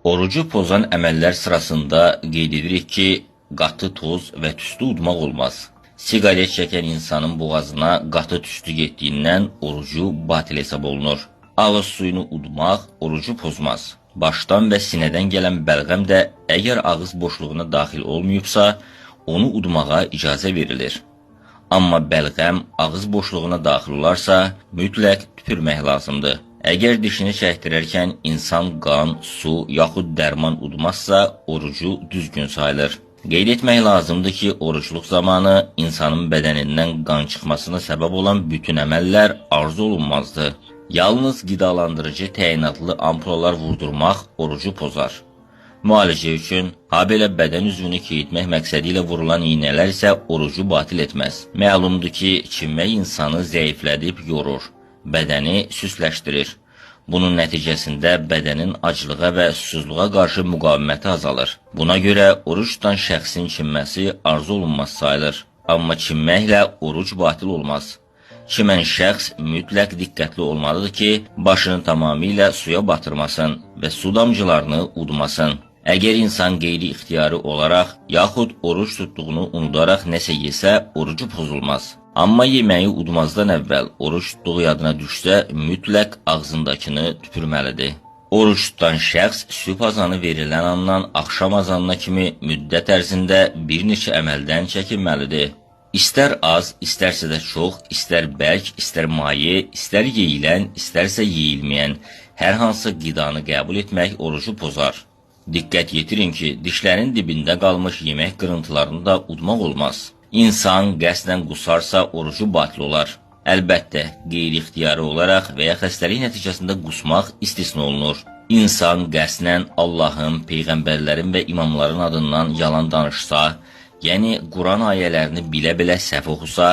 Orucu pozan əməllər sırasında qeyd edirik ki, qatı toz və tüstü udmaq olmaz. Siqaret çəkən insanın boğazına qatı tüstü getdiyindən orucu batil hesab olunur. Ağız suyunu udmaq orucu pozmaz. Başdan və sinədən gələn bəlğəm də əgər ağız boşluğuna daxil olmayıbsa, onu udmağa icazə verilir. Amma bəlğəm ağız boşluğuna daxil olarsa, mütləq tüpürmək lazımdır. Əgər dişini çəkdirərkən insan qan, su yaxud dərman udmazsa, orucu düzgün sayılır. Qeyd etmək lazımdır ki, orucluq zamanı insanın bədənindən qan çıxmasına səbəb olan bütün əməllər arzu olunmazdır. Yalnız qidalandırıcı təyinatlı ampulalar vurdurmaq orucu pozar. Müalicə üçün, habelə bədən üzvünü keyitmək məqsədi ilə vurulan iynələr isə orucu batil etməz. Məlumdur ki, çimmək insanı zəiflədib yorur, bədəni süsləşdirir. Bunun nəticəsində bədənin aclığa və susuzluğa qarşı müqaviməti azalır. Buna görə oruç tutan şəxsin çimməsi arzu olunmaz sayılır. Amma çimməklə oruc batil olmaz. Çimən şəxs mütləq diqqətli olmalıdır ki, başını tamamilə suya batırmasın və su damcılarını udmasın. Əgər insan qeyri-ixtiyari olaraq, yaxud oruç tutduğunu unudaraq nəsə yesə, orucu pozulmaz. Amma yeməyi udmazdan əvvəl oruç tutduğu yadına düşsə, mütləq ağzındakını tüpürməlidir. Oruç tutan şəxs sübh azanı verilən andan axşam azanına kimi müddət ərzində bir neçə əməldən çəkinməlidir. İstər az, istərsə də çox, istər bərk, istər maye, istər yeyilən, istərsə yeyilməyən hər hansı qidanı qəbul etmək orucu pozar. Diqqət yetirin ki, dişlərin dibində qalmış yemək qırıntılarını da udmaq olmaz. İnsan qəsdən qusarsa orucu batil olar. Əlbəttə, qeyri-ixtiyari olaraq və ya xəstəlik nəticəsində qusmaq istisna olunur. İnsan qəsdən Allahın, peyğəmbərlərin və imamların adından yalan danışsa, yəni Quran ayələrini bilə-bilə səhv oxusa,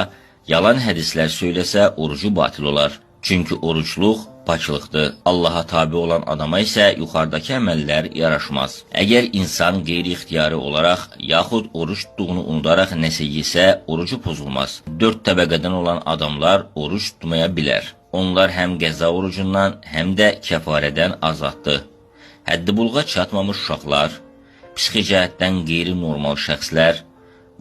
yalan hədislər söyləsə orucu batil olar. Çünki orucluq paçılıqdır. Allaha tabi olan adama isə yuxarıdakı əməllər yaraşmaz. Əgər insan qeyri-ixtiyari olaraq, yaxud oruç tutduğunu unudaraq nəsə yesə, orucu pozulmaz. 4 təbəqədən olan adamlar oruç tutmaya bilər. Onlar həm qəza orucundan, həm də kəfarədən azaddır. Həddi buluğa çatmamış uşaqlar, psixi cəhətdən qeyri-normal şəxslər,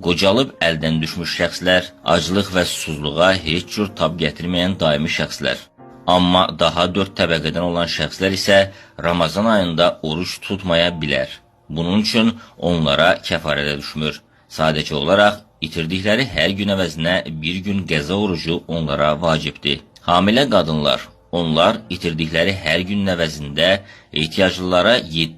qocalıb əldən düşmüş şəxslər, aclıq və susuzluğa heç cür tab gətirməyən daimi şəxslər. Amma daha 4 təbəqədən olan şəxslər isə Ramazan ayında oruç tutmaya bilər. Bunun üçün onlara kəfarədə düşmür. Sadəcə olaraq itirdikləri hər gün əvəzinə bir gün qəza orucu onlara vacibdir. Hamilə qadınlar, onlar itirdikləri hər gün əvəzində ehtiyaclılara 7